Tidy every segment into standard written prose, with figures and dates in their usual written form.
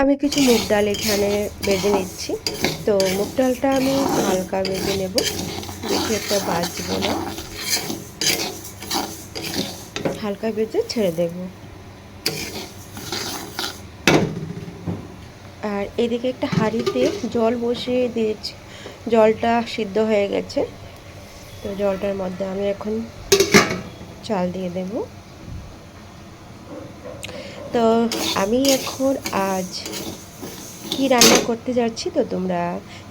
আমি কিছু মুগ ডাল এখানে ভেজে নিচ্ছি। তো মুগ ডালটা আমি হালকা ভেজে নেব, বেশি একটা ভাজবো না, হালকা ভেজে ছেড়ে দেব। আর এদিকে একটা হাঁড়িতে জল বসিয়ে দিয়েছি, জলটা সিদ্ধ হয়ে গেছে। তো জলটার মধ্যে আমি এখন চাল দিয়ে দেব। তো আমি এখন আজ কি রান্না করতে যাচ্ছি, তো তোমরা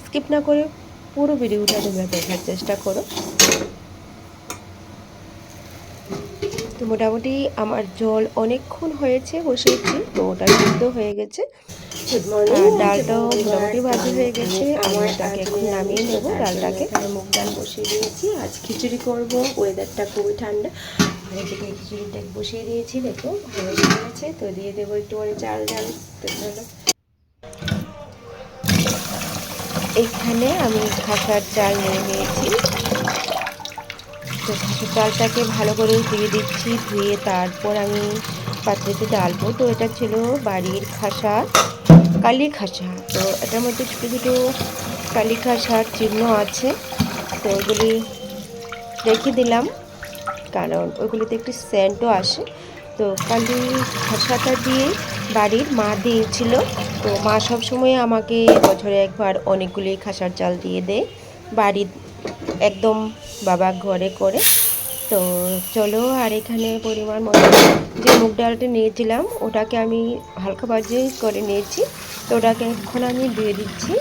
স্কিপ না করে পুরো ভিডিওটা তোমরা দেখার চেষ্টা করো। তো মোটামুটি আমার জল অনেকক্ষণ হয়েছে বসিয়েছি, তো ওটা সিদ্ধ হয়ে গেছে। আর ডালটাও মোটামুটি ভাজি হয়ে গেছে। আমি ওটাকে এখন নামিয়ে নেব। ডালটাকে এখানে মুগ ডাল বসিয়ে দিয়েছি। আজ খিচুড়ি করব, ওয়েদারটা খুবই ঠান্ডা। আর এদিকে খিচুড়িটা বসিয়ে দিয়েছি, দেখো ভালো হয়েছে। তো দিয়ে দেবো একটু চাল ডাল। এখানে আমি খাসার চাল নিয়ে নিয়েছি। তো খাসার চালটাকে ভালো করে ধুয়ে দিচ্ছি। ধুয়ে তারপর আমি পাত্রেতে ডালবো। তো এটা ছিল বাড়ির খাসা, কালি খাসা। তো এটার মধ্যে ছোটো ছোটো কালি খাসার চিহ্ন আছে। তো ওগুলি রেখে দিলাম, কারণ ওইগুলিতে একটু সেন্টও আসে। তো কালি খাসাটা দিয়ে বাড়ির মা দিয়েছিল। তো মা সবসময় আমাকে বছরে একবার অনেকগুলি খাসার চাল দিয়ে দেয়, বাড়ির একদম বাবা ঘরে করে। তো চলো, আর এখানে পরিমাণ মতো যে মুগ ডালটা নিয়েছিলাম ওটাকে আমি হালকা ভাজি করে নিয়েছি। তো ওটাকে এখন আমি ধুয়ে দিচ্ছি,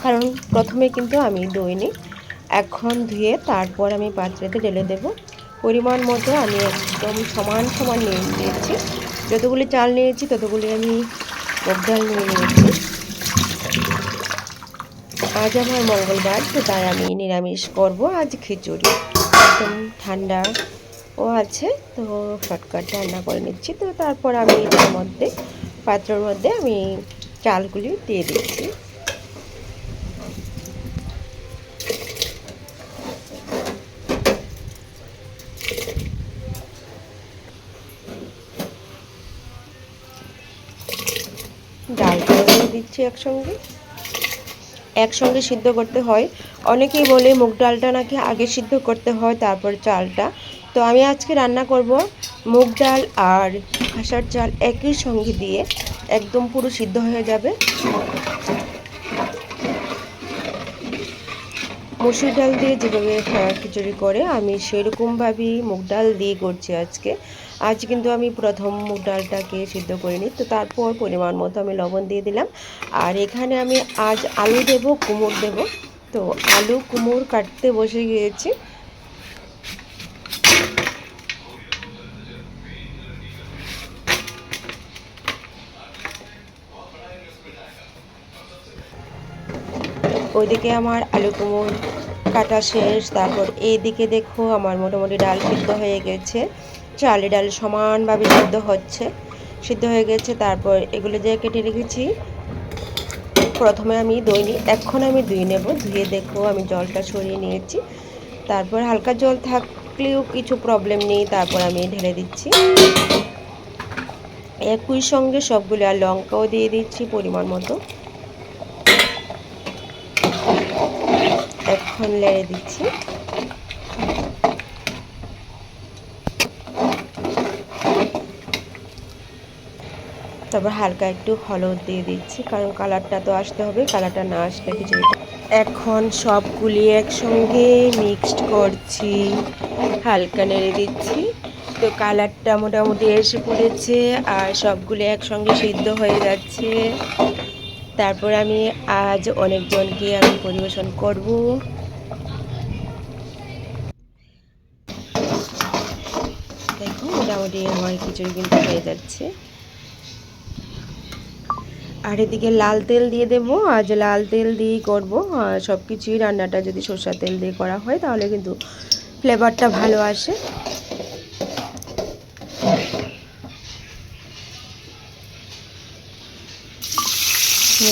কারণ প্রথমে কিন্তু আমি ধুইনি। এখন ধুয়ে তারপর আমি পাত্রেতে ঢেলে দেব। পরিমাণ মতো আমি একদম সমান সমান নিয়ে নিয়েছি। যতগুলি চাল নিয়েছি ততগুলি আমি মুগ ডাল নিয়ে নিয়েছি। আজ আমার মঙ্গলবার, তো তাই আমি নিরামিষ করব আজ খিচুড়ি। একদম ঠান্ডা ও আছে, তো শর্টকাট রান্না করে নিচ্ছি। তো তারপর আমি এটার মধ্যে, পাত্রের মধ্যে আমি চালগুলি দিয়ে দিচ্ছি। ডালটাও দিয়ে দিচ্ছি একসঙ্গে সিদ্ধ করতে হয়। অনেকেই বলে মুগ ডালটা নাকি আগে সিদ্ধ করতে হয় তারপর চালটা। তো আমি আজকে রান্না করব মুগ ডাল আর খাসার চাল একই সঙ্গে দিয়ে, একদম পুরো সিদ্ধ হয়ে যাবে। মসুর ডাল দিয়ে যেভাবে খিচুড়ি করে আমি সেরকমভাবেই মুগ ডাল দিয়ে করছি আজকে। আজ কিন্তু আমি প্রথম মুগ ডালটাকে সিদ্ধ করিনি। তো তারপর পরিমাণ মতো আমি লবণ দিয়ে দিলাম। আর এখানে আমি আজ আলু দেব, কুমড় দেব। তো আলু কুমড় কাটতে বসে গিয়েছি। ওইদিকে আমার আলু কুমড় কাটা শেষ। তারপর এইদিকে দেখো আমার মোটামুটি ডাল সিদ্ধ হয়ে গেছে, চালে ডাল সমানভাবে সিদ্ধ হয়ে গেছে। তারপর এগুলো যে কেটে রেখেছি, প্রথমে আমি দইনি, এখন আমি ধুয়ে নেব। ধুয়ে দেখো আমি জলটা সরিয়ে নিয়েছি। তারপর হালকা জল থাকলেও কিছু প্রবলেম নেই, তারপর আমি ঢেলে দিচ্ছি একই সঙ্গে সবগুলো। আর লঙ্কাও দিয়ে দিচ্ছি পরিমাণ মতো। এখন লেড়ে দিচ্ছি। তারপর হালকা একটু হলুদ দিয়ে দিচ্ছি, কারণ কালারটা তো আসতে হবে, কালারটা না আসলে খিচুড়িটা। এখন সবগুলি একসঙ্গে মিক্সড করছি, হালকা নেড়ে দিচ্ছি। তো কালারটা মোটামুটি এসে পড়েছে আর সবগুলি একসঙ্গে সিদ্ধ হয়ে যাচ্ছে। তারপর আমি আজ অনেকজনকে আমি পরিবেশন করব। দেখো মোটামুটি আমার খিচুড়ি কিন্তু হয়ে যাচ্ছে। আর এদিকে লাল তেল দিয়ে দেবো। আজ লাল তেল দিয়েই করবো। সব কিছুই রান্নাটা যদি সরষের তেল দিয়ে করা হয় তাহলে কিন্তু ফ্লেভারটা ভালো আসে।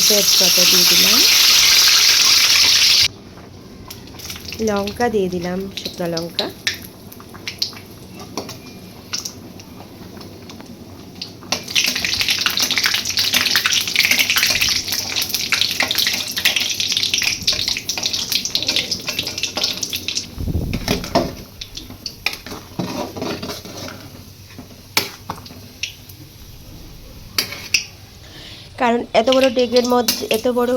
তেজপাতা দিয়ে দিলাম, লঙ্কা দিয়ে দিলাম, শুকনো লঙ্কা। কারণ এত বড় ডেগের মধ্যে এত বড়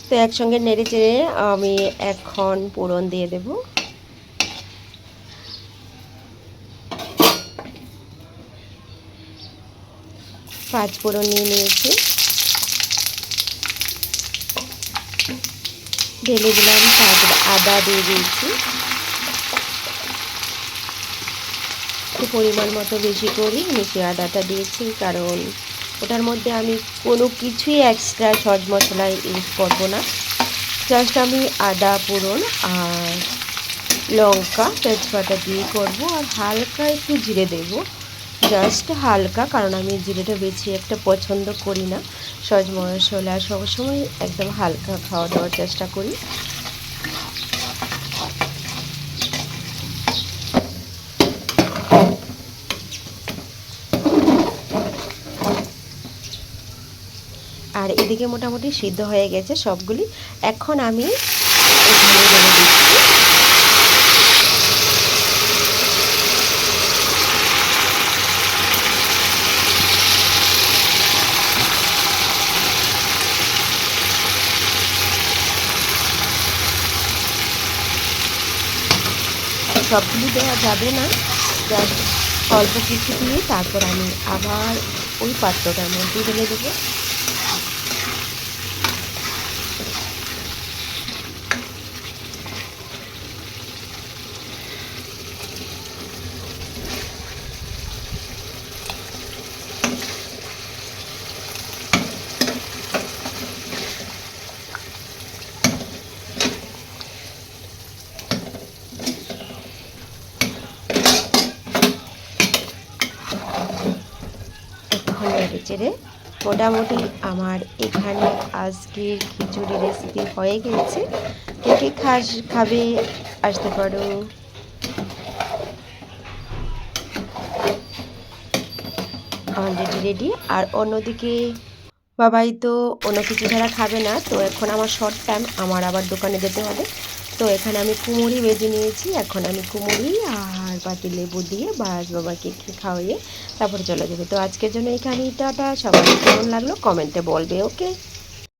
তো একসঙ্গে নেড়ে চেড়ে আমি এখন ফোড়ন দিয়ে দেব। পাঁচ ফোড়ন নিয়ে নিয়েছি, ঢেলে দিলাম, তারপরে আদা দিয়ে দিয়েছি পরিমাণ মতো বেশি করে মিশিয়ে আদাটা দিয়েছি, কারণ ওটার মধ্যে আমি কোনো কিছুই এক্সট্রা সস মশলা ইউজ করবো না। জাস্ট আমি আদা ফোড়ন আর লঙ্কা তেজপাতা দিয়ে করব, আর হালকা একটু জিরে দেব, জাস্ট হালকা, কারণ আমি জিরেটা বেশি একটা পছন্দ করি না। সস মশলা সবসময় একদম হালকা খাওয়া দাওয়ার চেষ্টা করি। আর এদিকে মোটামুটি সিদ্ধ হয়ে গেছে সবগুলি। এখন আমি এখানে দিচ্ছি সবগুলি দেওয়া যাবে না, জাস্ট অল্প কিছু দিয়ে তারপর আমি আবার ওই পাত্রটার মধ্যে ঢেলে দেবো। নেড়ে চেড়ে মোটামুটি আমার এখানে আজকের খিচুড়ি রেসিপি হয়ে গেছে। কে কে খাবে আসতে পারো। Already ready. আর অন্যদিকে বাবাই তো অন্য কিছু ছাড়া খাবে না, তো এখন আমার শর্ট টাইম, আমার আবার দোকানে যেতে হবে। তো এখানে আমি কুমড়ি বেজে নিয়েছি, এখন আমি কুমড়ি আর পাতি লেবু দিয়ে বাস বাবাকে খাওয়াইয়ে তারপরে চলে যাবে। তো আজকের জন্য এখানেই টাটা। সবাই কেমন লাগলো কমেন্টে বলবে, ওকে।